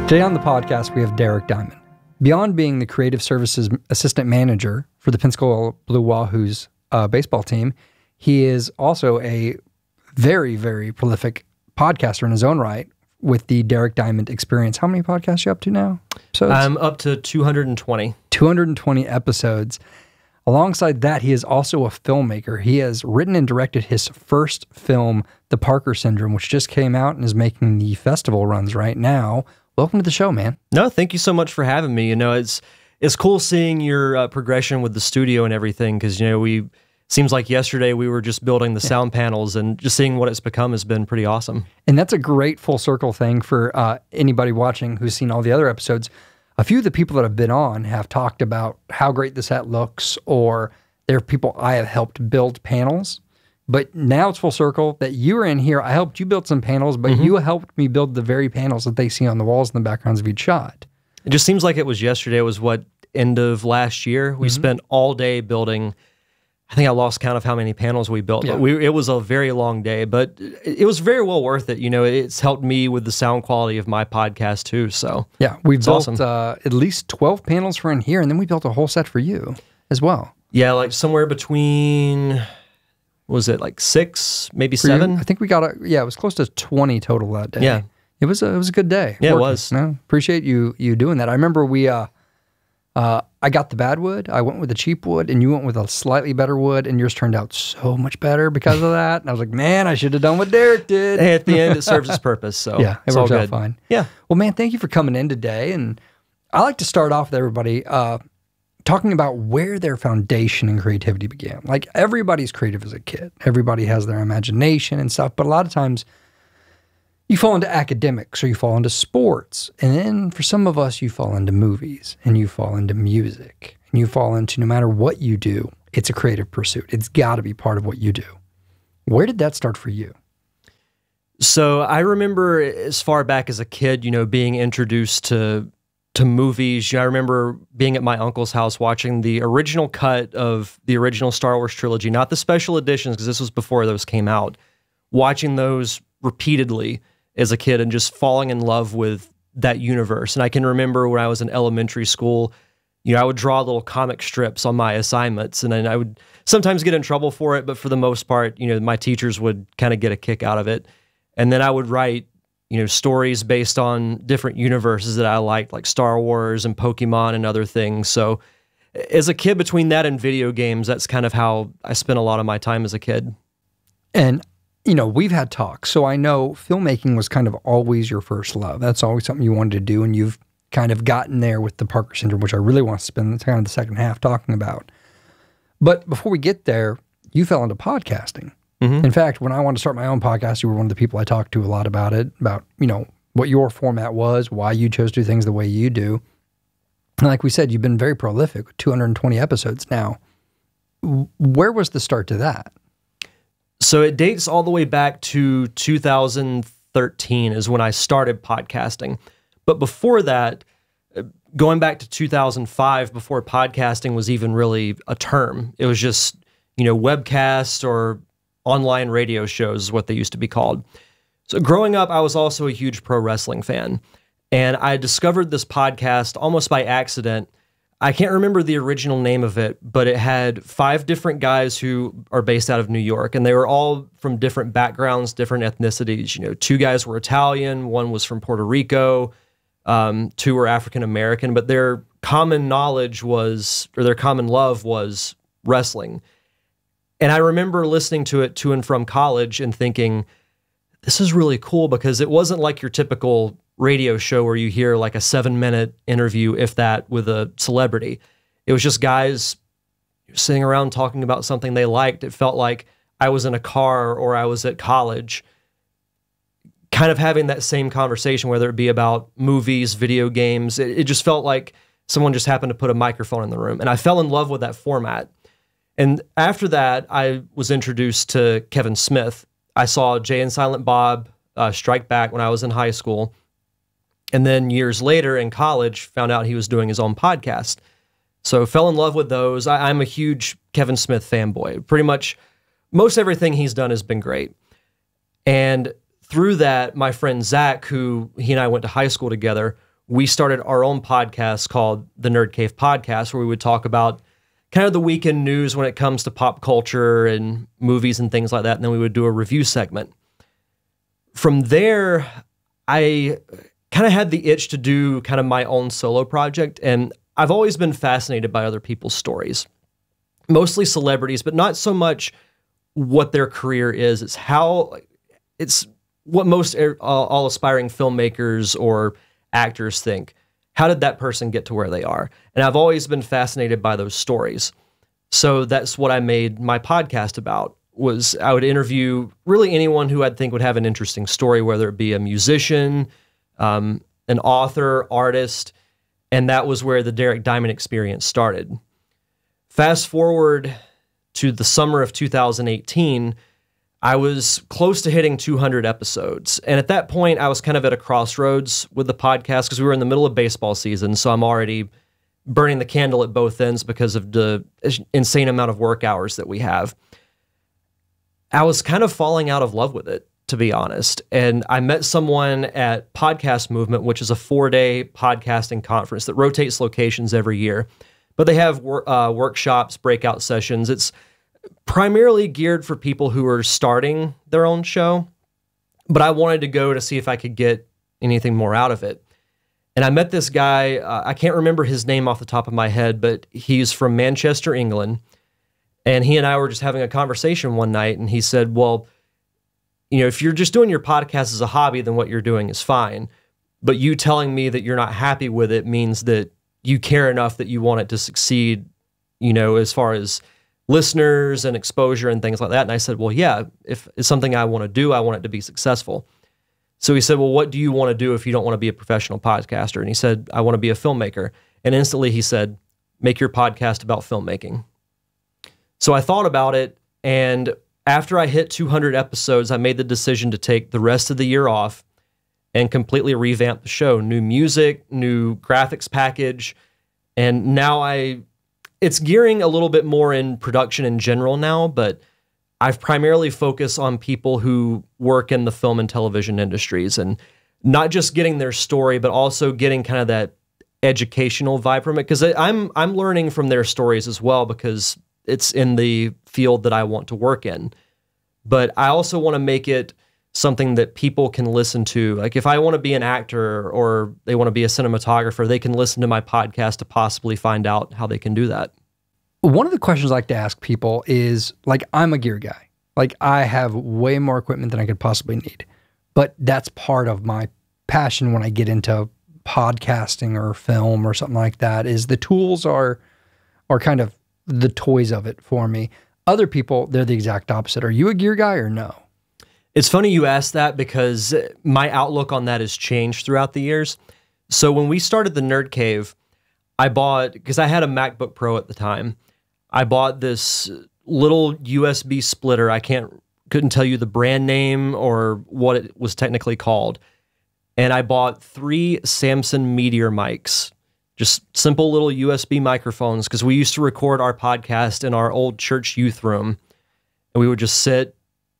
Today on the podcast, we have Derek Diamond. Beyond being the creative services assistant manager for the Pensacola Blue Wahoos baseball team, he is also a very, very prolific podcaster in his own right with the Derek Diamond Experience. How many podcasts are you up to now? I'm up to 220. 220 episodes. Alongside that, he is also a filmmaker. He has written and directed his first film, The Parker Syndrome, which just came out and is making the festival runs right now. Welcome to the show, man. No, thank you so much for having me. You know, it's cool seeing your progression with the studio and everything, because, you know, seems like yesterday we were just building the sound panels, and just seeing what it's become has been pretty awesome. And that's a great full circle thing for anybody watching who's seen all the other episodes. A few of the people that have been on have talked about how great the set looks, or there are people I have helped build panels. But now it's full circle that you were in here. I helped you build some panels, but you helped me build the very panels that they see on the walls in the backgrounds of each shot. It just seems like it was yesterday. It was end of last year. We spent all day building. I think I lost count of how many panels we built. Yeah. But it was a very long day, but it was very well worth it. You know, it's helped me with the sound quality of my podcast too. So yeah, we built awesome. At least 12 panels for in here, and then we built a whole set for you as well. Yeah, like somewhere between, was it like 6, maybe 7? I think we got it was close to 20 total that day. Yeah. It was a good day. Yeah, working. it was. No, appreciate you doing that. I remember I got the bad wood, I went with the cheap wood, and you went with a slightly better wood, and yours turned out so much better because of that. And I was like, man, I should have done what Derek did. Hey, at the end, it serves its purpose, so yeah, it it's works all out good. fine. Yeah. Well, man, thank you for coming in today. And I like to start off with everybody talking about where their foundation and creativity began. Like, everybody's creative as a kid. Everybody has their imagination and stuff, but a lot of times you fall into academics or you fall into sports. And then for some of us, you fall into movies and you fall into music and you fall into, no matter what you do, it's a creative pursuit. It's got to be part of what you do. Where did that start for you? So I remember as far back as a kid, you know, being introduced to movies. I remember being at my uncle's house watching the original cut of the original Star Wars trilogy, not the special editions, because this was before those came out, watching those repeatedly as a kid and just falling in love with that universe. And I can remember when I was in elementary school, you know, I would draw little comic strips on my assignments, and then I would sometimes get in trouble for it, but for the most part, you know, my teachers would kind of get a kick out of it. And then I would write, you know, stories based on different universes that I liked, like Star Wars and Pokemon and other things. So as a kid, between that and video games, that's kind of how I spent a lot of my time as a kid. And you know, we've had talks, so I know filmmaking was kind of always your first love. That's always something you wanted to do, and you've kind of gotten there with the Parker Syndrome, which I really want to spend kind of the second half talking about. But before we get there, you fell into podcasting. In fact, when I wanted to start my own podcast, you were one of the people I talked to a lot about it, about, you know, what your format was, why you chose to do things the way you do. And like we said, you've been very prolific with 220 episodes now. Where was the start to that? So it dates all the way back to 2013 is when I started podcasting. But before that, going back to 2005, before podcasting was even really a term, it was just, you know, webcasts or online radio shows is what they used to be called. So growing up, I was also a huge pro wrestling fan. And I discovered this podcast almost by accident. I can't remember the original name of it, but it had 5 different guys who are based out of New York, and they were all from different backgrounds, different ethnicities. You know, 2 guys were Italian, 1 was from Puerto Rico, 2 were African American, but their common knowledge was, or their common love was wrestling. And I remember listening to it to and from college and thinking, this is really cool, because it wasn't like your typical radio show where you hear like a 7-minute interview, if that, with a celebrity. It was just guys sitting around talking about something they liked. It felt like I was in a car or I was at college, kind of having that same conversation, whether it be about movies, video games. It just felt like someone just happened to put a microphone in the room. And I fell in love with that format. And after that, I was introduced to Kevin Smith. I saw Jay and Silent Bob Strike Back when I was in high school. And then years later in college, found out he was doing his own podcast. So fell in love with those. I'm a huge Kevin Smith fanboy. Pretty much most everything he's done has been great. And through that, my friend Zach, who he and I went to high school together, we started our own podcast called the Nerd Cave Podcast, where we would talk about kind of the weekend news when it comes to pop culture and movies and things like that. And then we would do a review segment. From there, I kind of had the itch to do kind of my own solo project. And I've always been fascinated by other people's stories, mostly celebrities, but not so much what their career is. It's what most all aspiring filmmakers or actors think. How did that person get to where they are? And I've always been fascinated by those stories. So that's what I made my podcast about, was I would interview really anyone who I'd think would have an interesting story, whether it be a musician, an author, artist, and that was where the Derek Diamond Experience started. Fast forward to the summer of 2018, I was close to hitting 200 episodes. And at that point, I was kind of at a crossroads with the podcast because we were in the middle of baseball season. So I'm already burning the candle at both ends because of the insane amount of work hours that we have. I was kind of falling out of love with it, to be honest. And I met someone at Podcast Movement, which is a 4-day podcasting conference that rotates locations every year. But they have workshops, breakout sessions. It's primarily geared for people who are starting their own show, but I wanted to go to see if I could get anything more out of it. And I met this guy, I can't remember his name off the top of my head, but he's from Manchester, England. And he and I were just having a conversation one night, and he said, well, you know, if you're just doing your podcast as a hobby, then what you're doing is fine. But you telling me that you're not happy with it means that you care enough that you want it to succeed, you know, as far as listeners and exposure and things like that. And I said, well, yeah, if it's something I want to do, I want it to be successful. So he said, well, what do you want to do if you don't want to be a professional podcaster? And he said, I want to be a filmmaker. And instantly he said, make your podcast about filmmaking. So I thought about it. And after I hit 200 episodes, I made the decision to take the rest of the year off and completely revamp the show. New music, new graphics package. And now it's gearing a little bit more in production in general now, but I've primarily focused on people who work in the film and television industries, and not just getting their story, but also getting kind of that educational vibe from it. Because I'm learning from their stories as well, because it's in the field that I want to work in. But I also want to make it something that people can listen to. Like if I want to be an actor or they want to be a cinematographer, they can listen to my podcast to possibly find out how they can do that. One of the questions I like to ask people is, like, I'm a gear guy. Like, I have way more equipment than I could possibly need. But that's part of my passion when I get into podcasting or film or something like that, is the tools are kind of the toys of it for me. Other people, they're the exact opposite. Are you a gear guy or no? It's funny you asked that, because my outlook on that has changed throughout the years. So when we started the Nerd Cave, I bought, because I had a MacBook Pro at the time, I bought this little USB splitter. I couldn't tell you the brand name or what it was technically called. And I bought 3 Samson Meteor mics, just simple little USB microphones, because we used to record our podcast in our old church youth room. And we would just sit,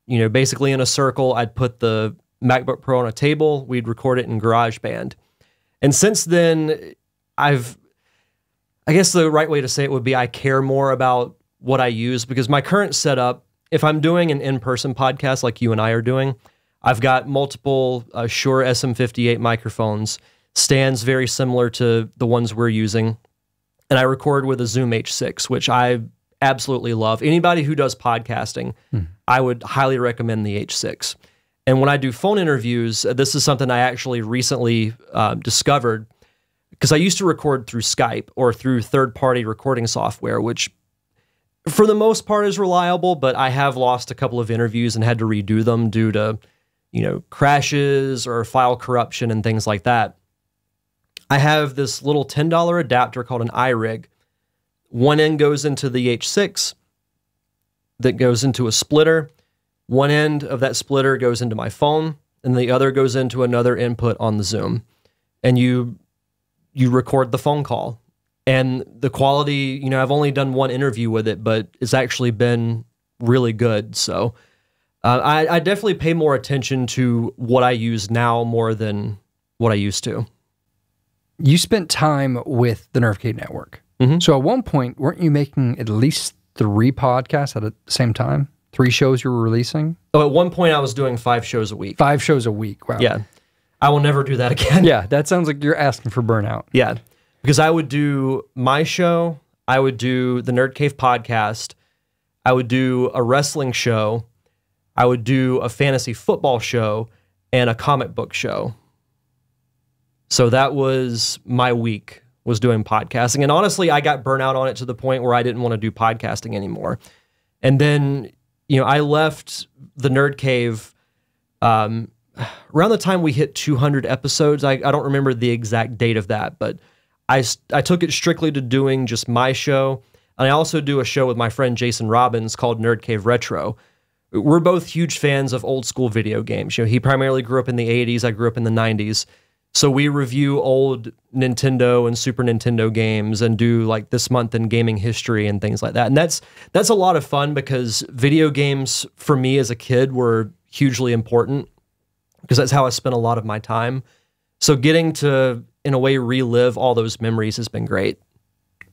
you know, basically in a circle. I'd put the MacBook Pro on a table. We'd record it in GarageBand. And since then, I guess the right way to say it would be I care more about what I use, because my current setup, if I'm doing an in-person podcast like you and I are doing, I've got multiple Shure SM58 microphones, stands very similar to the ones we're using, and I record with a Zoom H6, which I absolutely love. Anybody who does podcasting, I would highly recommend the H6. And when I do phone interviews, this is something I actually recently discovered, because I used to record through Skype or through third-party recording software, which for the most part is reliable, but I have lost a couple of interviews and had to redo them due to, you know, crashes or file corruption and things like that. I have this little $10 adapter called an iRig. One end goes into the H6 that goes into a splitter. One end of that splitter goes into my phone, and the other goes into another input on the Zoom. And you record the phone call. And the quality, you know, I've only done one interview with it, but it's actually been really good. So I definitely pay more attention to what I use now more than what I used to. you spent time with the Nerfcade Network. Mhm. So at one point, weren't you making at least 3 podcasts at the same time? 3 shows you were releasing? Oh, at one point I was doing 5 shows a week. 5 shows a week. Wow. Yeah. I will never do that again. Yeah, that sounds like you're asking for burnout. Yeah. Because I would do my show, I would do the Nerd Cave podcast, I would do a wrestling show, I would do a fantasy football show, and a comic book show. So that was my week, was doing podcasting. And honestly, I got burnt out on it to the point where I didn't want to do podcasting anymore. And then, I left the Nerd Cave around the time we hit 200 episodes. I don't remember the exact date of that, but I took it strictly to doing just my show. And I also do a show with my friend Jason Robbins called Nerd Cave Retro. We're both huge fans of old school video games. He primarily grew up in the 80s. I grew up in the 90s. So we review old Nintendo and Super Nintendo games and do like this month in gaming history and things like that. And that's a lot of fun because video games for me as a kid were hugely important because that's how I spent a lot of my time. So getting to, in a way, relive all those memories has been great.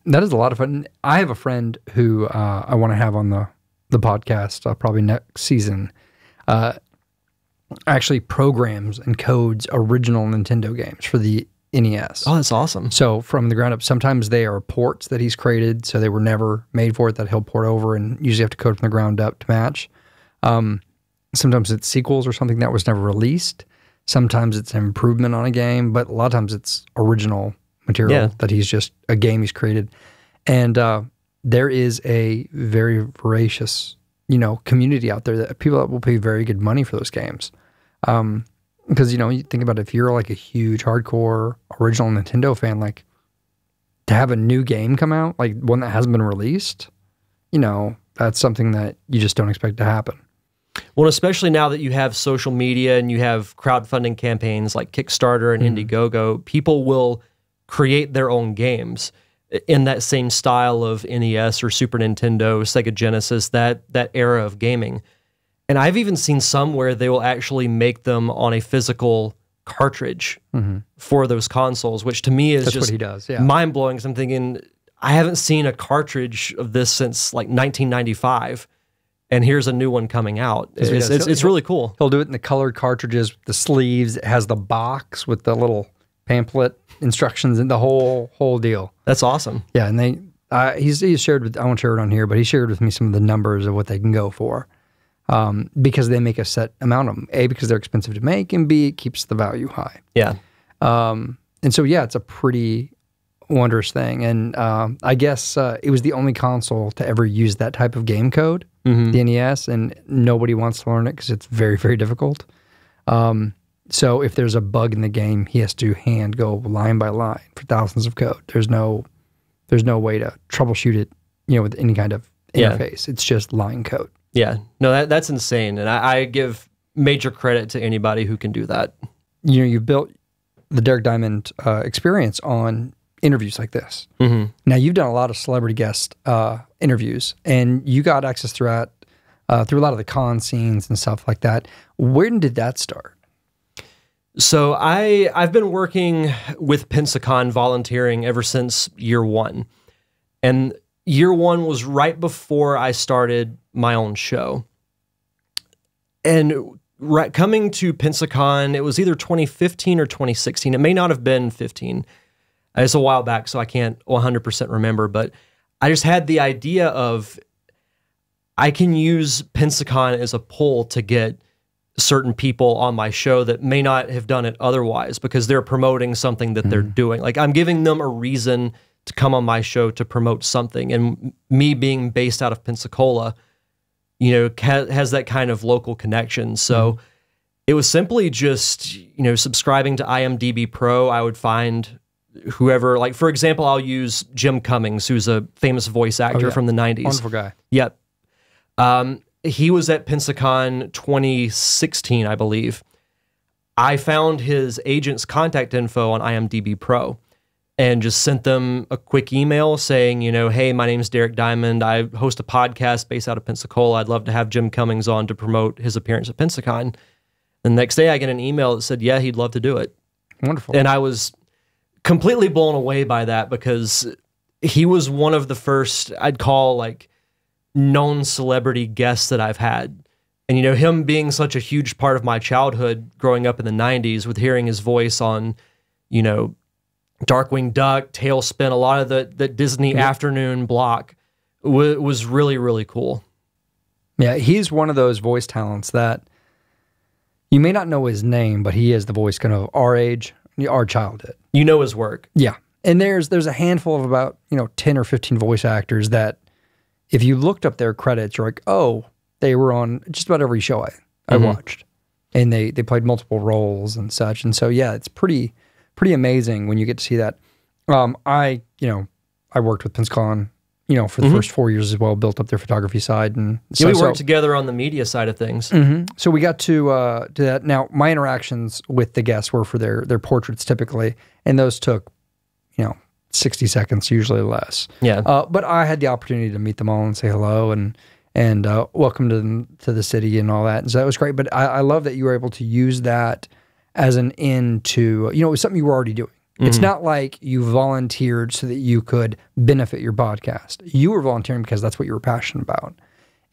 That is a lot of fun. I have a friend who I want to have on the podcast probably next season. Actually programs and codes original Nintendo games for the NES. Oh, that's awesome. So from the ground up, sometimes they are ports that he's created, so they were never made for it, that he'll port over and usually have to code from the ground up to match. Sometimes it's sequels or something that was never released. Sometimes it's an improvement on a game, but a lot of times it's original material that he's just a game he's created. And there is a very voracious, community out there that people that will pay very good money for those games. Because, you think about it, if you're like a huge hardcore original Nintendo fan, like to have a new game come out, like one that hasn't been released, that's something that you just don't expect to happen. Well, especially now that you have social media and you have crowdfunding campaigns like Kickstarter and Indiegogo, people will create their own games in that same style of NES or Super Nintendo, Sega Genesis, that era of gaming. And I've even seen some where they will actually make them on a physical cartridge for those consoles, which to me is That's just what he does, mind-blowing. Because I'm thinking, I haven't seen a cartridge of this since like 1995. And here's a new one coming out. It's really cool. He'll do it in the colored cartridges with the sleeves. It has the box with the little pamphlet instructions and the whole deal. That's awesome. Yeah, and he's shared with, I won't share it on here, but he shared with me some of the numbers of what they can go for because they make a set amount of them. A, because they're expensive to make, and B, it keeps the value high. Yeah. And so, yeah, it's a pretty wondrous thing. And I guess it was the only console to ever use that type of game code, the NES, and nobody wants to learn it because it's very, very difficult. So if there's a bug in the game, he has to hand go line by line for thousands of code. There's no way to troubleshoot it, with any kind of interface. It's just line code. Yeah. No, that's insane. And I give major credit to anybody who can do that. You've built the Derek Diamond experience on interviews like this. Now, you've done a lot of celebrity guest interviews, and you got access through a lot of the con scenes and stuff like that. When did that start? So I've been working with Pensacon volunteering ever since year 1. And year 1 was right before I started my own show. And coming to Pensacon, it was either 2015 or 2016. It may not have been 15. It's a while back, so I can't 100% remember. But I just had the idea of I can use Pensacon as a pull to get certain people on my show that may not have done it otherwise because they're promoting something that they're doing. Like I'm giving them a reason to come on my show to promote something. And me being based out of Pensacola, has that kind of local connection. So it was simply just, subscribing to IMDb Pro. I would find whoever, like, for example, I'll use Jim Cummings, who's a famous voice actor from the 90s. Wonderful guy. Yep. He was at Pensacon 2016, I believe. I found his agent's contact info on IMDb Pro and just sent them a quick email saying, hey, my name's Derek Diamond. I host a podcast based out of Pensacola. I'd love to have Jim Cummings on to promote his appearance at Pensacon. The next day I get an email that said, yeah, he'd love to do it. Wonderful. And I was completely blown away by that because he was one of the first, I'd call like known celebrity guests that I've had. And, you know, him being such a huge part of my childhood growing up in the 90s with hearing his voice on, you know, Darkwing Duck, Tailspin, a lot of the Disney afternoon block was really, really cool. Yeah, he's one of those voice talents that you may not know his name, but he is the voice kind of our age, our childhood. You know his work. Yeah. And there's a handful of about, 10 or 15 voice actors that if you looked up their credits, you're like, oh, they were on just about every show I watched. And they played multiple roles and such. And so, yeah, it's pretty amazing when you get to see that. I worked with Pensacon, for the first 4 years as well, built up their photography side. And so, we worked together on the media side of things. So we got to do that. Now, my interactions with the guests were for their portraits typically, and those took, 60 seconds, usually less. Yeah. But I had the opportunity to meet them all and say hello and welcome to them to the city and all that. And so that was great. But I love that you were able to use that as an end to, it was something you were already doing. It's not like you volunteered so that you could benefit your podcast. You were volunteering because that's what you were passionate about.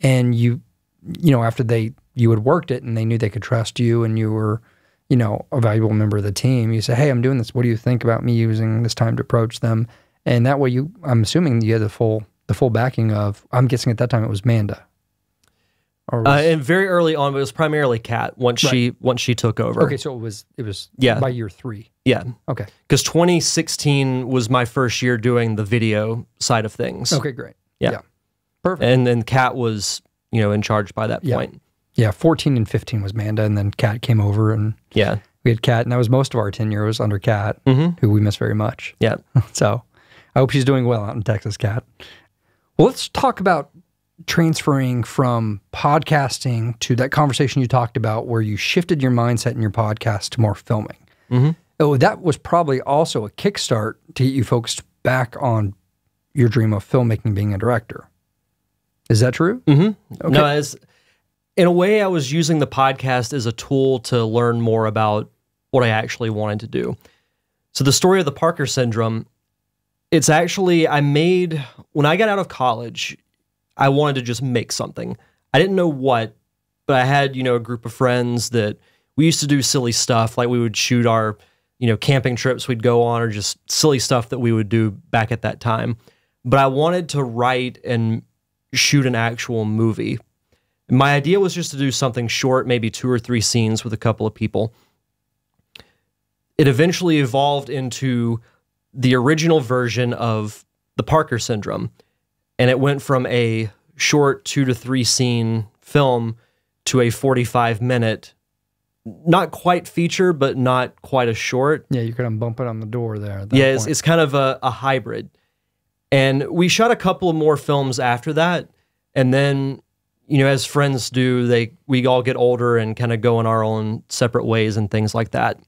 And after you had worked it and they knew they could trust you and you were, a valuable member of the team, you say, hey, I'm doing this. What do you think about me using this time to approach them? And that way I'm assuming you had the full backing of, I'm guessing at that time it was Manda. And very early on, it was primarily Kat once she took over. Okay, so it was by year 3. Yeah. Okay. Because 2016 was my first year doing the video side of things. Okay, great. Yeah. Perfect. And then Kat was, in charge by that point. Yeah, 14 and 15 was Manda, and then Kat came over, and we had Kat, and that was most of our tenure was under Kat, who we miss very much. Yeah. So I hope she's doing well out in Texas, Kat. Well, let's talk about transferring from podcasting to that conversation you talked about where you shifted your mindset in your podcast to more filming. Oh, that was probably also a kickstart to get you focused back on your dream of filmmaking, being a director. Is that true? Okay. No, in a way, I was using the podcast as a tool to learn more about what I actually wanted to do. So the story of the Parker Syndrome, it's actually, when I got out of college, I wanted to just make something. I didn't know what, but I had, a group of friends that we used to do silly stuff. Like we would shoot our, camping trips we'd go on or just silly stuff that we would do back at that time. But I wanted to write and shoot an actual movie. My idea was just to do something short, maybe 2 or 3 scenes with a couple of people. It eventually evolved into the original version of the Parker Syndrome. And it went from a short 2 to 3 scene film to a 45-minute, not quite feature, but not quite a short. Yeah, you kind of bump it on the door there. Yeah, it's kind of a hybrid. And we shot a couple of more films after that. And then, as friends do, we all get older and kind of go in our own separate ways and things like that.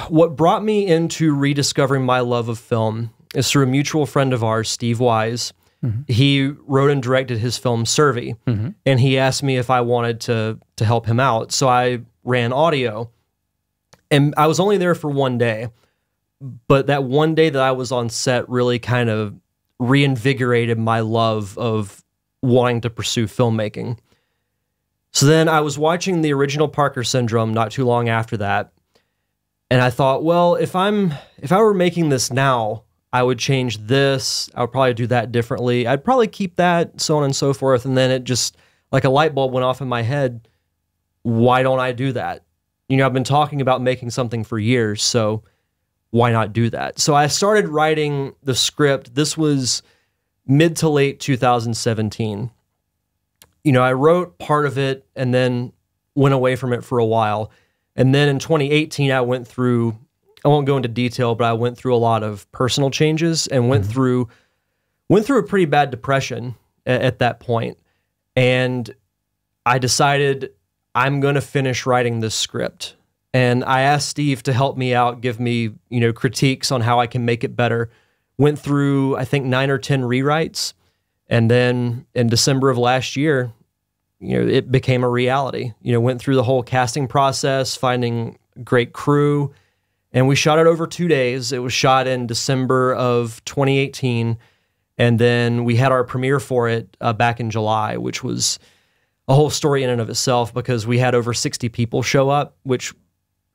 What brought me into rediscovering my love of film is through a mutual friend of ours, Steve Wise. He wrote and directed his film Survey, and he asked me if I wanted to help him out. So I ran audio, and I was only there for 1 day, but that 1 day that I was on set really kind of reinvigorated my love of wanting to pursue filmmaking. So then I was watching the original Parker Syndrome not too long after that, and I thought, well, if I were making this now, I would change this. I would probably do that differently. I'd probably keep that, so on and so forth. And then it just, like a light bulb went off in my head. Why don't I do that? I've been talking about making something for years, so why not do that? So I started writing the script. This was mid to late 2017. I wrote part of it and then went away from it for a while. And then in 2018, I went through, I won't go into detail, but I went through a lot of personal changes and went through a pretty bad depression at that point. And I decided I'm going to finish writing this script. And I asked Steve to help me out, give me, critiques on how I can make it better. Went through, I think, 9 or 10 rewrites. And then in December of last year, it became a reality. Went through the whole casting process, finding great crew, And we shot it over 2 days. It was shot in December of 2018. And then we had our premiere for it back in July, which was a whole story in and of itself because we had over 60 people show up, which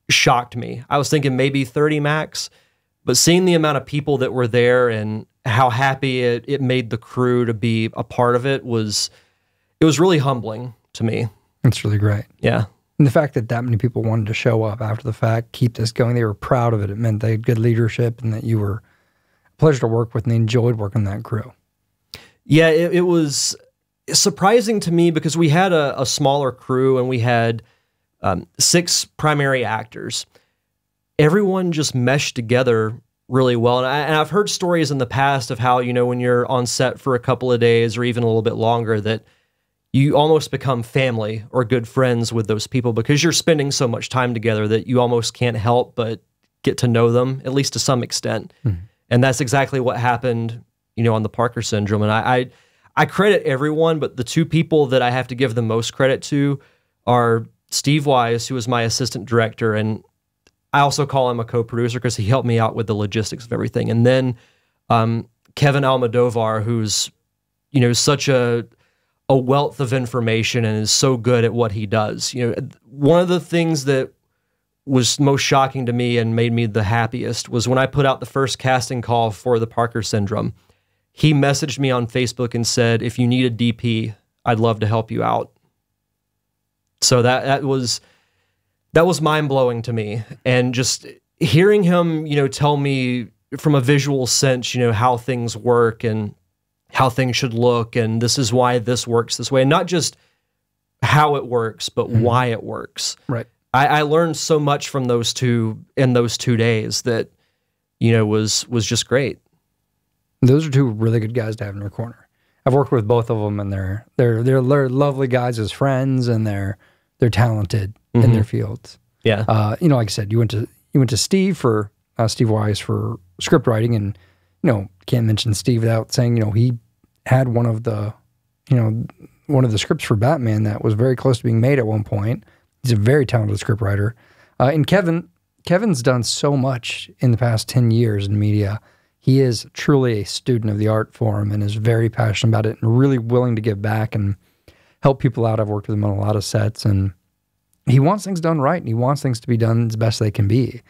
shocked me. I was thinking maybe 30 max, but seeing the amount of people that were there and how happy it made the crew to be a part of it was really humbling to me. It's really great. Yeah. And the fact that many people wanted to show up after the fact, keep this going, they were proud of it. It meant they had good leadership and that you were a pleasure to work with and they enjoyed working that crew. Yeah, it was surprising to me because we had a smaller crew and we had 6 primary actors. Everyone just meshed together really well. And I've heard stories in the past of how, when you're on set for a couple of days or even a little bit longer, that you almost become family or good friends with those people because you're spending so much time together that you almost can't help but get to know them, at least to some extent. Mm-hmm. And that's exactly what happened, on the Parker Syndrome. And I credit everyone, but the 2 people that I have to give the most credit to are Steve Wise, who was my assistant director, and I also call him a co-producer because he helped me out with the logistics of everything. And then Kevin Almodovar, who's, such a wealth of information and is so good at what he does. One of the things that was most shocking to me and made me the happiest was when I put out the first casting call for the Parker Syndrome. He messaged me on Facebook and said, if you need a DP, I'd love to help you out. So that was mind-blowing to me. And just hearing him, tell me from a visual sense, how things work and how things should look, and this is why this works this way, and not just how it works, but why it works. Right. I learned so much from those 2 in those 2 days that, was just great. Those are 2 really good guys to have in your corner. I've worked with both of them, and they're lovely guys as friends, and they're talented in their fields. Yeah. Like I said, you went to Steve for Steve Wise for script writing, and can't mention Steve without saying he had one of the scripts for Batman that was very close to being made at one point. He's a very talented script writer, and Kevin's done so much in the past 10 years in media. He is truly a student of the art form and is very passionate about it and really willing to give back and help people out. I've worked with him on a lot of sets, and he wants things done right, and he wants things to be done as best they can be.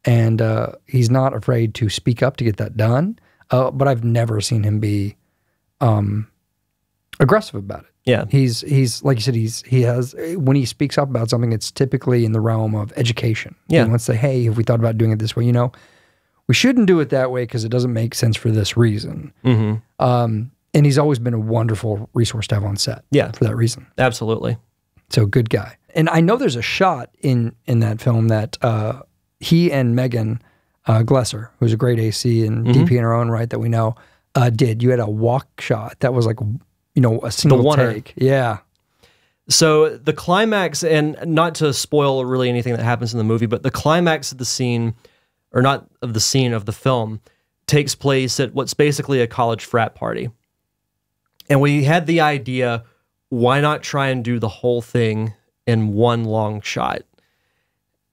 And he's not afraid to speak up to get that done. But I've never seen him be aggressive about it. Yeah. He's like you said, he has, when he speaks up about something, it's typically in the realm of education. Yeah. He wants to say, hey, have we thought about doing it this way? We shouldn't do it that way because it doesn't make sense for this reason. Mm-hmm. And he's always been a wonderful resource to have on set. Yeah. For that reason. Absolutely. So good guy. And I know there's a shot in that film that he and Megan Glesser, who's a great AC and DP in her own right that we know, did. You had a walk shot that was like, a single take. Yeah. So the climax, and not to spoil really anything that happens in the movie, but the climax of the scene, or not of the scene, of the film, takes place at what's basically a college frat party. And we had the idea, why not try and do the whole thing in one long shot?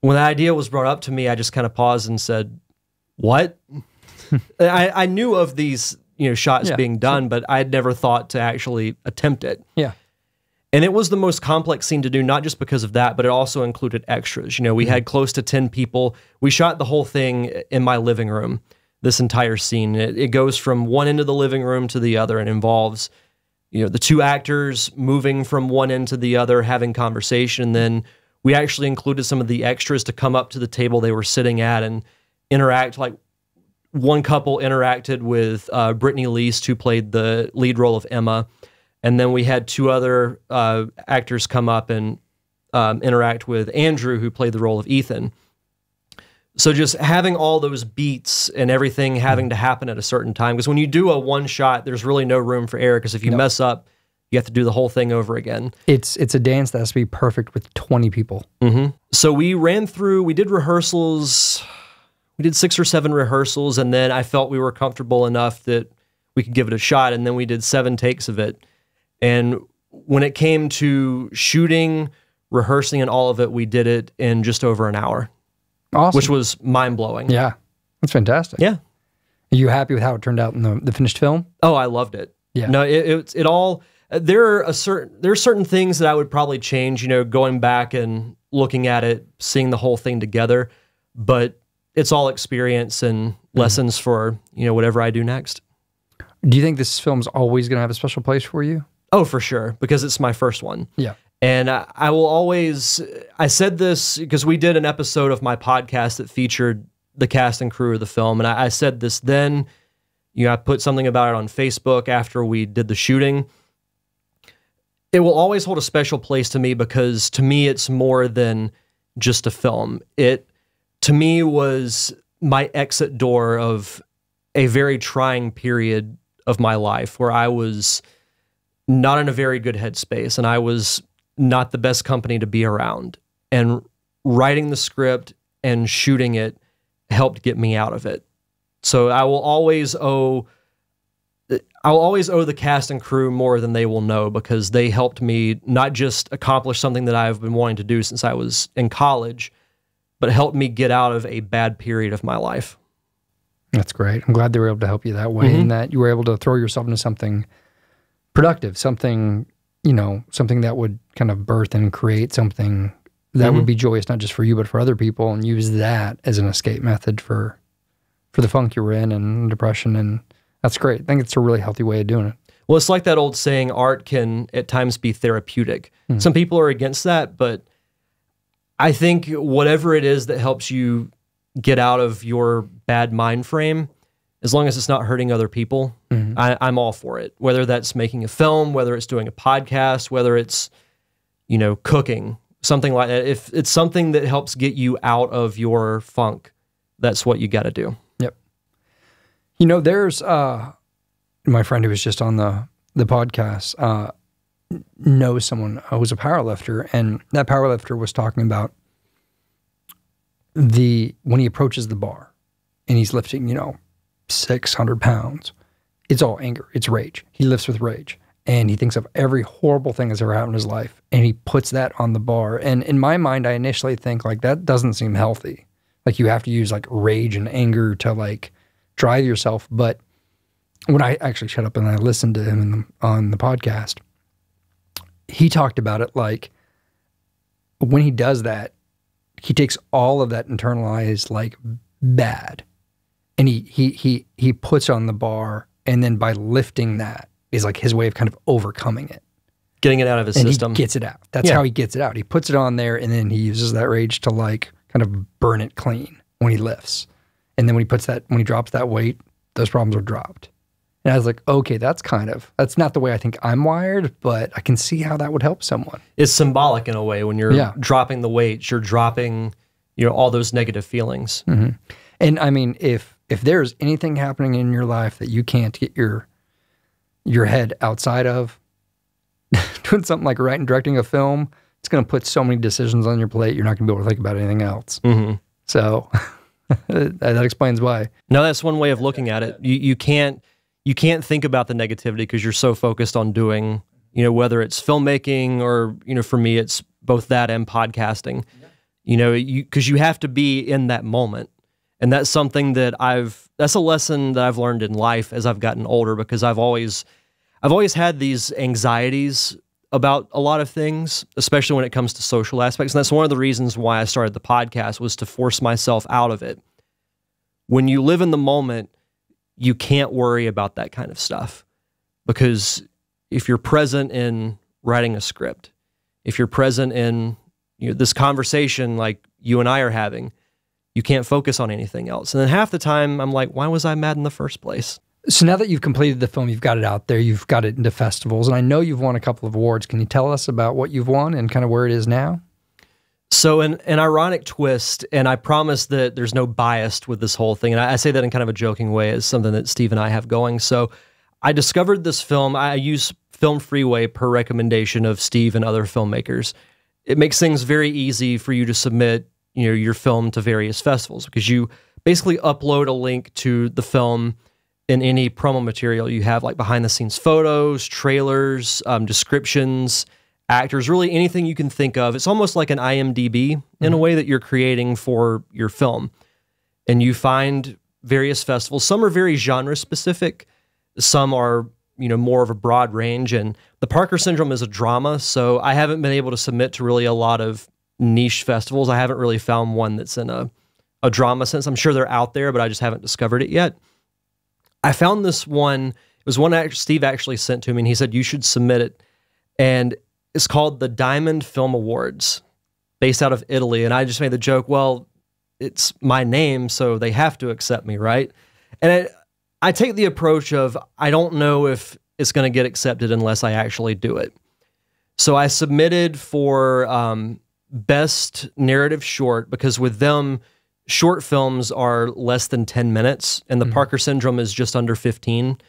When the idea was brought up to me, I just kind of paused and said, what? I knew of these shots being done, but I had never thought to actually attempt it. Yeah. And it was the most complex scene to do, not just because of that, but it also included extras. We had close to 10 people. We shot the whole thing in my living room, this entire scene. It goes from one end of the living room to the other and involves, the 2 actors moving from one end to the other, having conversation. And then we actually included some of the extras to come up to the table they were sitting at and interact. Like one couple interacted with Brittany Least, who played the lead role of Emma. And then we had 2 other actors come up and interact with Andrew, who played the role of Ethan. So just having all those beats and everything having to happen at a certain time, because when you do a one shot, there's really no room for error, because if you mess up, you have to do the whole thing over again. It's a dance that has to be perfect with 20 people. Mm-hmm. So we did rehearsals. We did 6 or 7 rehearsals, and then I felt we were comfortable enough that we could give it a shot, and then we did 7 takes of it. And when it came to shooting, rehearsing, and all of it, we did it in just over an hour. Awesome. which was mind-blowing. Yeah. That's fantastic. Yeah. Are you happy with how it turned out in the finished film? Oh, I loved it. Yeah. No, it all. There are certain things that I would probably change. Going back and looking at it, seeing the whole thing together. But it's all experience and lessons for whatever I do next. Do you think this film's always going to have a special place for you? Oh, for sure, because it's my first one. Yeah. And I will always. I said this because we did an episode of my podcast that featured the cast and crew of the film, and I said this then. I put something about it on Facebook after we did the shooting. It will always hold a special place to me because to me it's more than just a film. It to me was my exit door of a very trying period of my life where I was not in a very good headspace and I was not the best company to be around. And writing the script and shooting it helped get me out of it. So I will always owe the cast and crew more than they will know because they helped me not just accomplish something that I've been wanting to do since I was in college, but helped me get out of a bad period of my life. That's great. I'm glad they were able to help you that way and that you were able to throw yourself into something productive, something that would kind of birth and create something that would be joyous, not just for you, but for other people, and use that as an escape method for the funk you were in and depression. And that's great. I think it's a really healthy way of doing it. Well, it's like that old saying, art can at times be therapeutic. Some people are against that, but I think whatever it is that helps you get out of your bad mind frame, as long as it's not hurting other people, I'm all for it. Whether that's making a film, whether it's doing a podcast, whether it's, cooking, something like that. If it's something that helps get you out of your funk, that's what you got to do. Yep. There's my friend who was just on the podcast knows someone who's a powerlifter, and that powerlifter was talking about when he approaches the bar and he's lifting, 600 pounds, it's all anger, it's rage. He lifts with rage. And he thinks of every horrible thing that's ever happened in his life, and he puts that on the bar. And in my mind, I initially think, that doesn't seem healthy. You have to use, rage and anger to, drive yourself. But when I actually shut up and I listened to him on the podcast, he talked about it when he does that, he takes all of that internalized, bad, and he puts on the bar, and then by lifting that, is his way of kind of overcoming it. Getting it out of his system. He gets it out. That's how he gets it out. He puts it on there and then he uses that rage to kind of burn it clean when he lifts. And then when he drops that weight, those problems are dropped. And I was like, okay, that's not the way I think I'm wired, but I can see how that would help someone. It's symbolic in a way. When you're dropping the weights, you're dropping, all those negative feelings. And I mean, if there's anything happening in your life that you can't get your head outside of, doing something like writing and directing a film, it's going to put so many decisions on your plate, you're not going to be able to think about anything else. So that explains why. No, that's one way of looking at it. You can't think about the negativity because you're so focused on doing, whether it's filmmaking or, for me, it's both that and podcasting, because you have to be in that moment. And that's something that's a lesson that I've learned in life as I've gotten older, because I've always had these anxieties about a lot of things, especially when it comes to social aspects. And that's one of the reasons why I started the podcast, was to force myself out of it. When you live in the moment, you can't worry about that kind of stuff, because if you're present in writing a script, if you're present in this conversation like you and I are having, you can't focus on anything else. And then half the time I'm like, why was I mad in the first place? So now that you've completed the film, you've got it out there, you've got it into festivals, and I know you've won a couple of awards. Can you tell us about what you've won and kind of where it is now? So an ironic twist, and I promise that there's no bias with this whole thing, and I say that in kind of a joking way, as something that Steve and I have going. So I discovered this film. I use Film Freeway per recommendation of Steve and other filmmakers. It makes things very easy for you to submit your film to various festivals, because you basically upload a link to the film in any promo material you have, like behind the scenes photos, trailers, descriptions, actors, really anything you can think of. It's almost like an IMDb in a way that you're creating for your film. And you find various festivals. Some are very genre specific. Some are, more of a broad range. And the Parker Syndrome is a drama, so I haven't been able to submit to really a lot of niche festivals. I haven't really found one that's in a drama sense. I'm sure they're out there, but I just haven't discovered it yet. I found this one. It was one Steve actually sent to me, and he said, you should submit it. And it's called the Diamond Film Awards, based out of Italy. And I just made the joke, well, it's my name, so they have to accept me, right? And I take the approach of, I don't know if it's going to get accepted unless I actually do it. So I submitted for Best Narrative Short, because with them, short films are less than 10 minutes, and the Parker Syndrome is just under 15.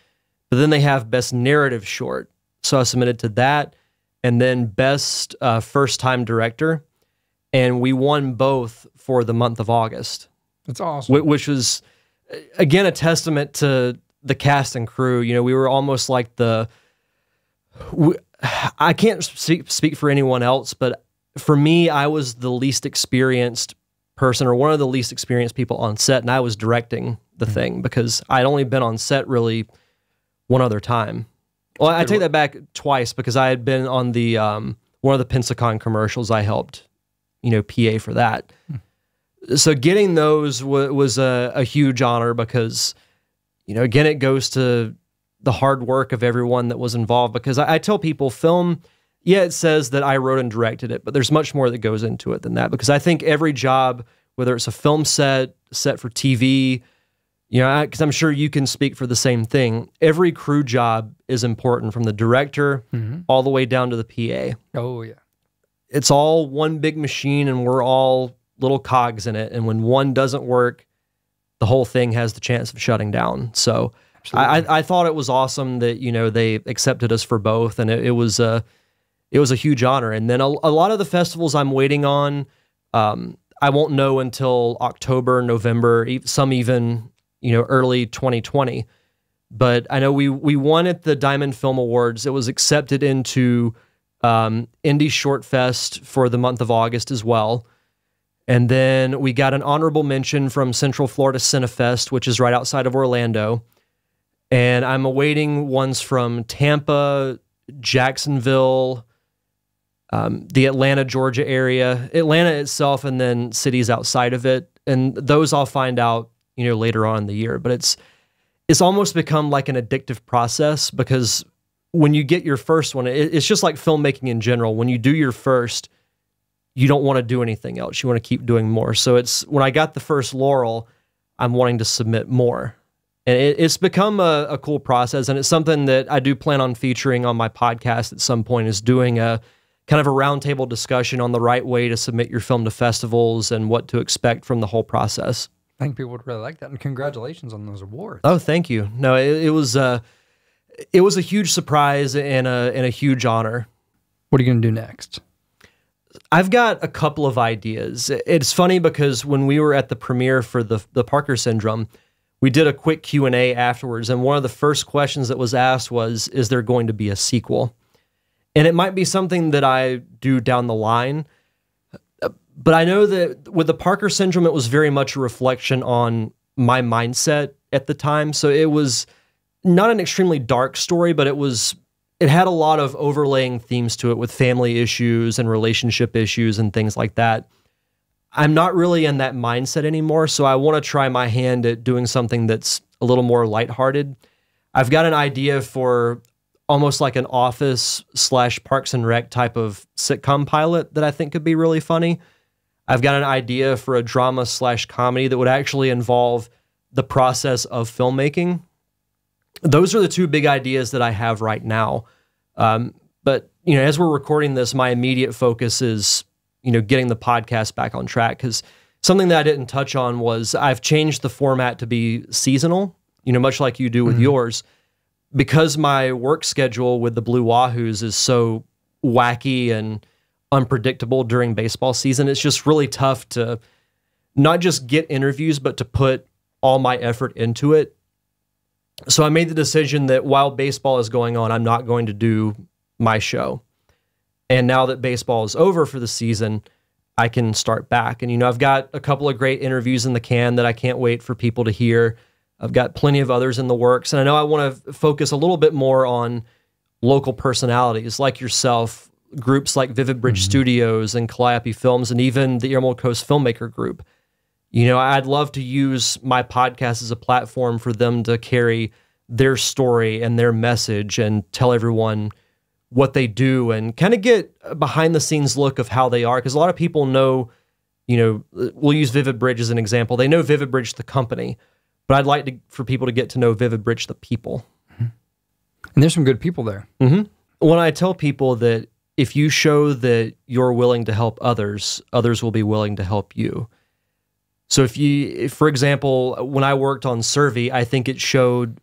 But then they have Best Narrative Short. So I submitted to that, and then Best First Time Director. And we won both for the month of August. That's awesome. Which was, again, a testament to the cast and crew. We were almost like I can't speak for anyone else, but for me, I was the least experienced person, or one of the least experienced people on set, and I was directing the thing because I'd only been on set really one other time. Well, I take that back twice, because I had been on the one of the Pensacon commercials. I helped, PA for that. So getting those was a huge honor, because, again, it goes to the hard work of everyone that was involved. Because I tell people, film, it says that I wrote and directed it, but there's much more that goes into it than that. Because I think every job, whether it's a film set for TV, because I'm sure you can speak for the same thing, every crew job is important, from the director all the way down to the PA. Oh, yeah. It's all one big machine, and we're all little cogs in it. And when one doesn't work, the whole thing has the chance of shutting down. So I thought it was awesome that, they accepted us for both. And it was a huge honor. And then a lot of the festivals I'm waiting on, I won't know until October, November, some even, early 2020. But I know we won at the Diamond Film Awards. It was accepted into Indie Short Fest for the month of August as well. And then we got an honorable mention from Central Florida Cinefest, which is right outside of Orlando. And I'm awaiting ones from Tampa, Jacksonville, the Atlanta, Georgia area, Atlanta itself, and then cities outside of it. And those I'll find out, later on in the year. But it's almost become like an addictive process, because when you get your first one, it's just like filmmaking in general. When you do your first, you don't want to do anything else. You want to keep doing more. So it's, when I got the first laurel, I'm wanting to submit more. And it's become a cool process. And it's something that I do plan on featuring on my podcast at some point, is doing a kind of a roundtable discussion on the right way to submit your film to festivals and what to expect from the whole process. I think people would really like that. And congratulations on those awards. Oh, thank you. No, it was a huge surprise and a huge honor. What are you going to do next? I've got a couple of ideas. It's funny, because when we were at the premiere for the Parker Syndrome, we did a quick Q&A afterwards, and one of the first questions that was asked was, is there going to be a sequel? And it might be something that I do down the line, but I know that with the Parker Syndrome, it was very much a reflection on my mindset at the time. So it was not an extremely dark story, but it had a lot of overlaying themes to it, with family issues and relationship issues and things like that. I'm not really in that mindset anymore, so I want to try my hand at doing something that's a little more lighthearted. I've got an idea for almost like an Office / Parks and Rec type of sitcom pilot that I think could be really funny. I've got an idea for a drama / comedy that would actually involve the process of filmmaking. Those are the two big ideas that I have right now. But, as we're recording this, my immediate focus is, getting the podcast back on track. Because something that I didn't touch on was I've changed the format to be seasonal, much like you do with yours. Because my work schedule with the Blue Wahoos is so wacky and unpredictable during baseball season, it's just really tough to not just get interviews, but to put all my effort into it. So I made the decision that while baseball is going on, I'm not going to do my show. And now that baseball is over for the season, I can start back. And, I've got a couple of great interviews in the can that I can't wait for people to hear. I've got plenty of others in the works. And I know I want to focus a little bit more on local personalities like yourself, groups like Vivid Bridge Studios and Calliope Films, and even the Emerald Coast Filmmaker Group. I'd love to use my podcast as a platform for them to carry their story and their message and tell everyone what they do and kind of get a behind the scenes look of how they are. Because a lot of people know, we'll use Vivid Bridge as an example. They know Vivid Bridge, the company, but I'd like for people to get to know Vivid Bridge, the people. And there's some good people there. When I tell people that if you show that you're willing to help others, others will be willing to help you. So if for example, when I worked on Survey, I think it showed,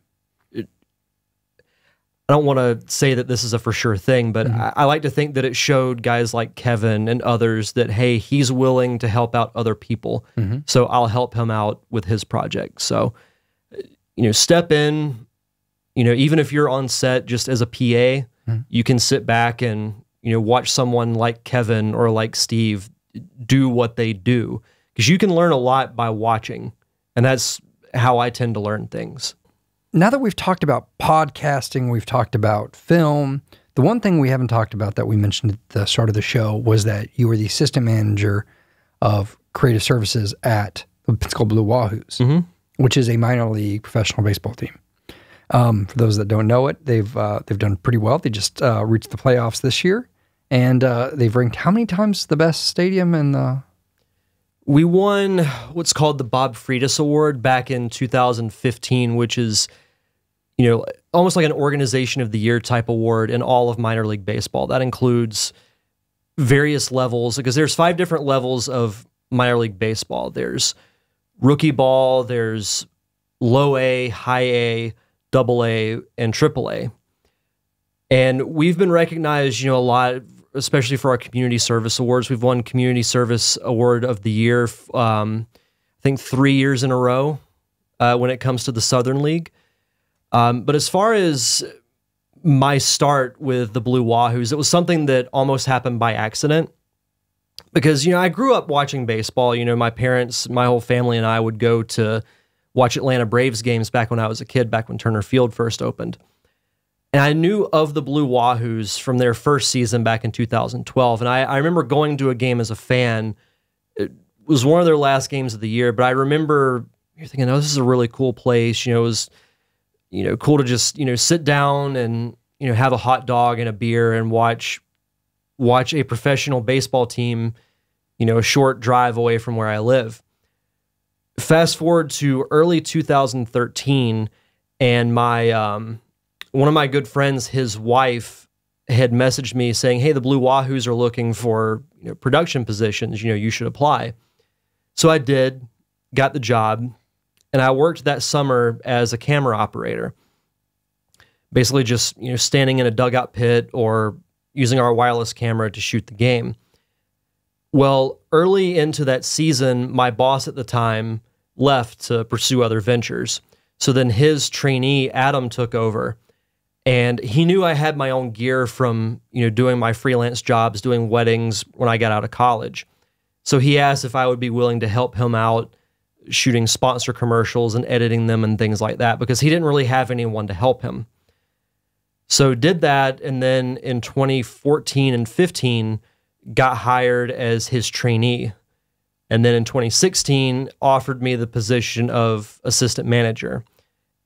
I don't want to say that this is a for sure thing, but I like to think that it showed guys like Kevin and others that, hey, he's willing to help out other people. So I'll help him out with his project. So, step in, even if you're on set just as a PA, you can sit back and, watch someone like Kevin or like Steve do what they do. Because you can learn a lot by watching. And that's how I tend to learn things. Now that we've talked about podcasting, we've talked about film, the one thing we haven't talked about that we mentioned at the start of the show was that you were the assistant manager of creative services at the Pensacola Blue Wahoos, which is a minor league professional baseball team. For those that don't know it, they've done pretty well. They just reached the playoffs this year, and they've ranked how many times the best stadium in the... We won what's called the Bob Freitas Award back in 2015, which is, almost like an organization of the year type award in all of minor league baseball. That includes various levels, because there's 5 different levels of minor league baseball. There's rookie ball, there's low A, high A, double A, and triple A. And we've been recognized, a lot, especially for our community service awards. We've won Community Service Award of the Year, I think 3 years in a row when it comes to the Southern League. But as far as my start with the Blue Wahoos, it was something that almost happened by accident. Because, I grew up watching baseball. My parents, my whole family and I would go to watch Atlanta Braves games back when I was a kid, back when Turner Field first opened. And I knew of the Blue Wahoos from their first season back in 2012. And I remember going to a game as a fan. It was one of their last games of the year, but I remember thinking, oh, this is a really cool place. It was, cool to just, sit down and, have a hot dog and a beer and watch a professional baseball team, a short drive away from where I live. Fast forward to early 2013, and my... one of my good friends, his wife, had messaged me saying, hey, the Blue Wahoos are looking for production positions. You should apply. So I did, got the job, and I worked that summer as a camera operator. Basically just standing in a dugout pit or using our wireless camera to shoot the game. Well, early into that season, my boss at the time left to pursue other ventures. So then his trainee, Adam, took over. And he knew I had my own gear from, doing my freelance jobs, doing weddings when I got out of college. So he asked if I would be willing to help him out shooting sponsor commercials and editing them and things like that, because he didn't really have anyone to help him. So did that, and then in 2014 and 15, got hired as his trainee. And then in 2016, offered me the position of assistant manager.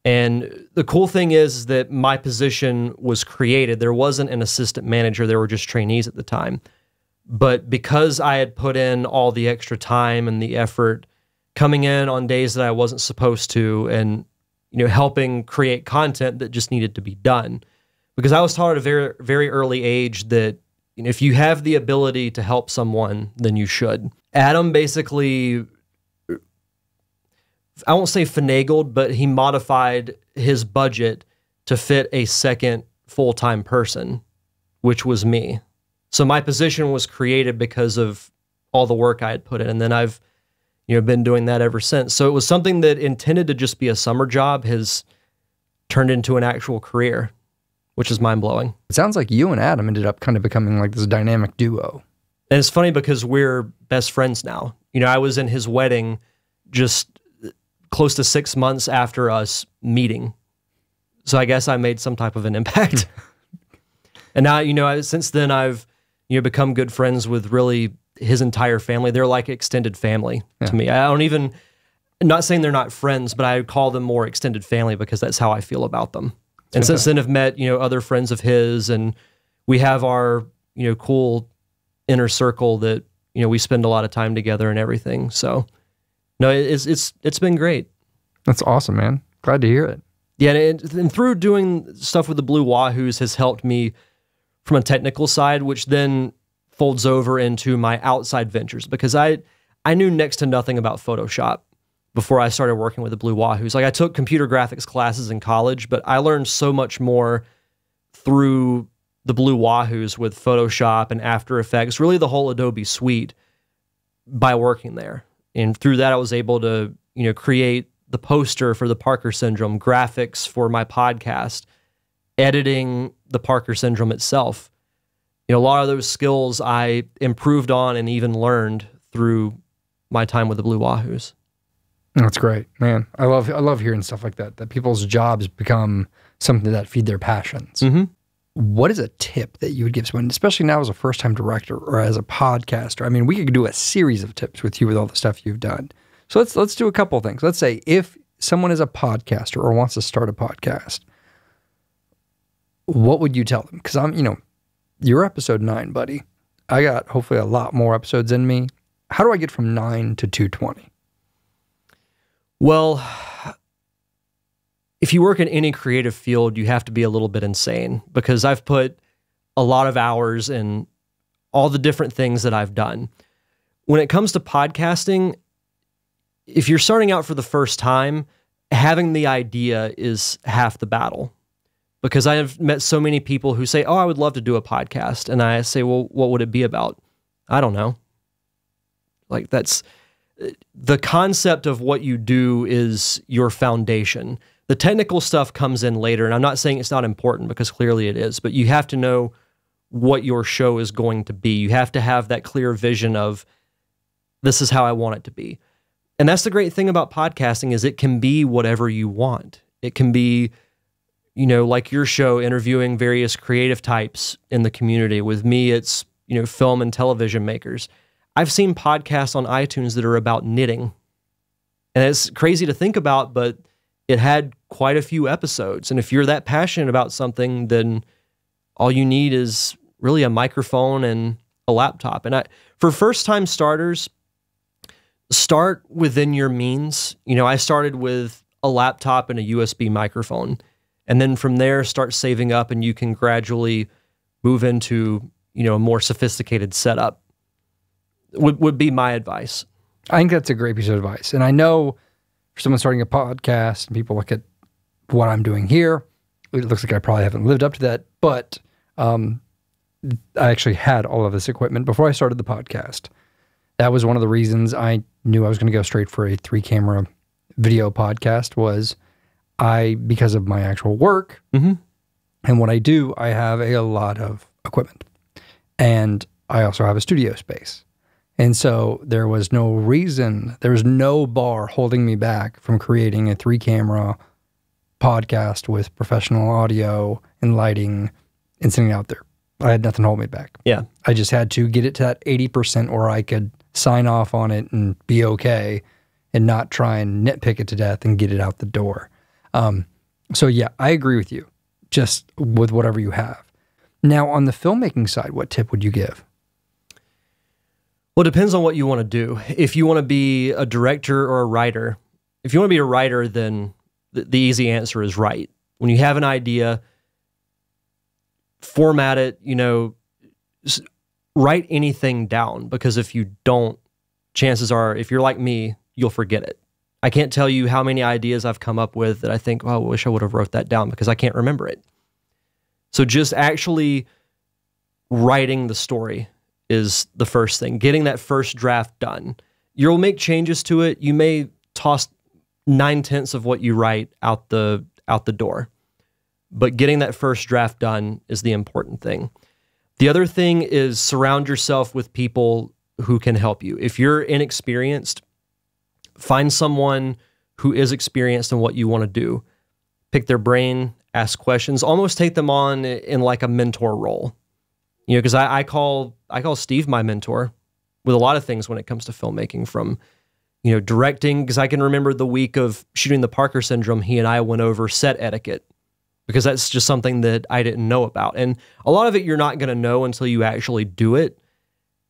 And the cool thing is that my position was created. There wasn't an assistant manager. There were just trainees at the time. But because I had put in all the extra time and the effort coming in on days that I wasn't supposed to and, helping create content that just needed to be done. Because I was taught at a very, very early age that if you have the ability to help someone, then you should. Adam basically... I won't say finagled, but he modified his budget to fit a second full-time person, which was me. So my position was created because of all the work I had put in, and then I've been doing that ever since. So it was something that intended to just be a summer job has turned into an actual career. which is mind-blowing. It sounds like you and Adam ended up kind of becoming like this dynamic duo. And it's funny because we're best friends now. You know, I was in his wedding just close to 6 months after us meeting. So I guess I made some type of an impact. And now, you know, since then I've, you know, become good friends with really his entire family. They're like extended family to me. I don't even, not saying they're not friends, but I call them more extended family because that's how I feel about them. And since then I've met, you know, other friends of his, and we have our, you know, cool inner circle that, you know, we spend a lot of time together and everything. So no, it's been great. That's awesome, man. Glad to hear it. Yeah. And through doing stuff with the Blue Wahoos has helped me from a technical side, which then folds over into my outside ventures, because I knew next to nothing about Photoshop before I started working with the Blue Wahoos. Like, I took computer graphics classes in college, but I learned so much more through the Blue Wahoos with Photoshop and After Effects, really the whole Adobe suite, by working there. And through that, I was able to, you know, create the poster for the Parker Syndrome, graphics for my podcast, editing the Parker Syndrome itself. You know, a lot of those skills I improved on and even learned through my time with the Blue Wahoos. That's great, man. I love hearing stuff like that people's jobs become something that feed their passions. Mm-hmm. What is a tip that you would give someone, especially now as a first-time director or as a podcaster? I mean, we could do a series of tips with you with all the stuff you've done. So let's do a couple of things. Let's say if someone is a podcaster or wants to start a podcast, what would you tell them? Because you're episode 9, buddy. I got hopefully a lot more episodes in me. How do I get from 9 to 220? Well, if you work in any creative field, you have to be a little bit insane, because I've put a lot of hours in all the different things that I've done. When it comes to podcasting, if you're starting out for the first time, having the idea is half the battle. Because I have met so many people who say, oh, I would love to do a podcast. And I say, well, what would it be about? I don't know. Like, that's the concept of what you do is your foundation. The technical stuff comes in later. And I'm not saying it's not important, because clearly it is, but you have to know what your show is going to be. You have to have that clear vision of, this is how I want it to be. And that's the great thing about podcasting, is it can be whatever you want. It can be, you know, like your show, interviewing various creative types in the community. With me, it's, you know, film and television makers. I've seen podcasts on iTunes that are about knitting. And it's crazy to think about, but it had quite a few episodes. And if you're that passionate about something, then all you need is really a microphone and a laptop. And for first-time starters, start within your means. You know, I started with a laptop and a USB microphone. And then from there, start saving up, and you can gradually move into, you know, a more sophisticated setup. Would be my advice. I think that's a great piece of advice. And I know for someone starting a podcast, and people look at what I'm doing here, it looks like I probably haven't lived up to that. But I actually had all of this equipment before I started the podcast. That was one of the reasons I knew I was going to go straight for a 3-camera video podcast, was because of my actual work and what I do, I have a lot of equipment, and I also have a studio space. And so there was no bar holding me back from creating a 3-camera podcast with professional audio and lighting and sitting out there. I had nothing to hold me back. Yeah. I just had to get it to that 80% where I could sign off on it and be okay, and not try and nitpick it to death and get it out the door. So yeah, I agree with you, just with whatever you have. Now, on the filmmaking side, what tip would you give? Well, it depends on what you want to do. If you want to be a director or a writer, if you want to be a writer, then the easy answer is write. When you have an idea, format it, you know, write anything down, because if you don't, chances are, if you're like me, you'll forget it. I can't tell you how many ideas I've come up with that I think, oh, I wish I would have wrote that down, because I can't remember it. So just actually writing the story is the first thing. Getting that first draft done. You'll make changes to it. You may toss 9/10 of what you write out the door. but getting that first draft done is the important thing. The other thing is surround yourself with people who can help you. If you're inexperienced, find someone who is experienced in what you want to do. Pick their brain, ask questions, almost take them on in like a mentor role. You know, because I call Steve my mentor with a lot of things when it comes to filmmaking, from, you know, directing, because I can remember the week of shooting The Parker Syndrome, he and I went over set etiquette, because that's just something that I didn't know about. And a lot of it you're not going to know until you actually do it.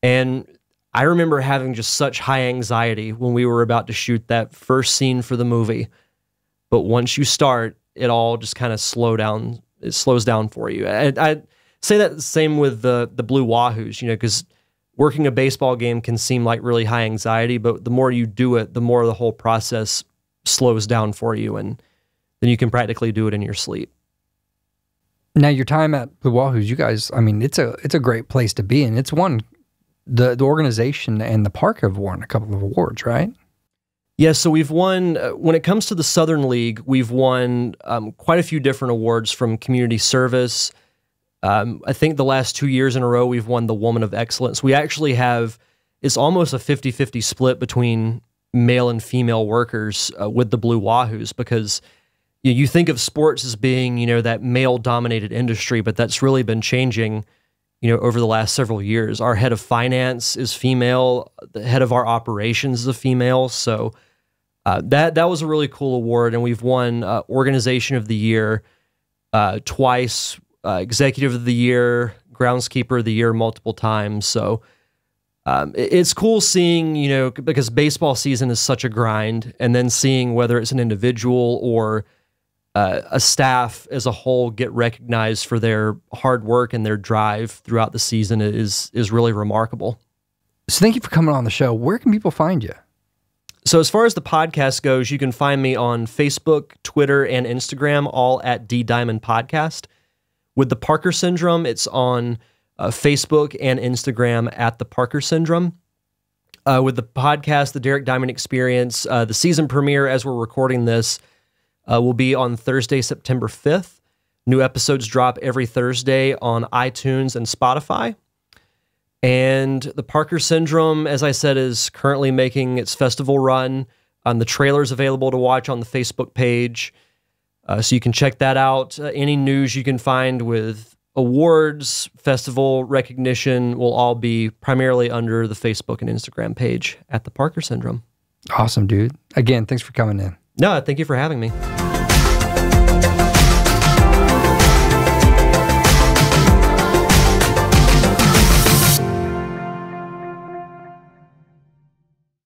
And I remember having just such high anxiety when we were about to shoot that first scene for the movie. But once you start, it all just kind of slows down for you. I say that the same with the Blue Wahoos, you know, because working a baseball game can seem like really high anxiety, but the more you do it, the more the whole process slows down for you, and then you can practically do it in your sleep. Now, your time at Blue Wahoos, you guys, I mean, it's a great place to be, and it's won, the organization and the park have won a couple of awards, right? Yeah, so we've won, when it comes to the Southern League, we've won quite a few different awards from community service. I think the last 2 years in a row, we've won the Woman of Excellence. We actually have, it's almost a 50-50 split between male and female workers with the Blue Wahoos, because you think of sports as being, you know, that male-dominated industry, but that's really been changing, you know, over the last several years. Our head of finance is female. The head of our operations is a female. So that was a really cool award, and we've won Organization of the Year twice, Executive of the Year, Groundskeeper of the Year multiple times. So it's cool seeing, you know, because baseball season is such a grind, and then seeing whether it's an individual or a staff as a whole get recognized for their hard work and their drive throughout the season is really remarkable. So thank you for coming on the show. Where can people find you? So as far as the podcast goes, you can find me on Facebook, Twitter, and Instagram, all at D Diamond Podcast. With the Parker Syndrome, it's on Facebook and Instagram at the Parker Syndrome. With the podcast, The Derek Diamond Experience, the season premiere, as we're recording this, will be on Thursday, September 5th. New episodes drop every Thursday on iTunes and Spotify. And the Parker Syndrome, as I said, is currently making its festival run. The trailer's available to watch on the Facebook page, so you can check that out. Any news you can find with awards, festival recognition will all be primarily under the Facebook and Instagram page at the Parker Syndrome. Awesome, dude. Again, thanks for coming in. No, thank you for having me.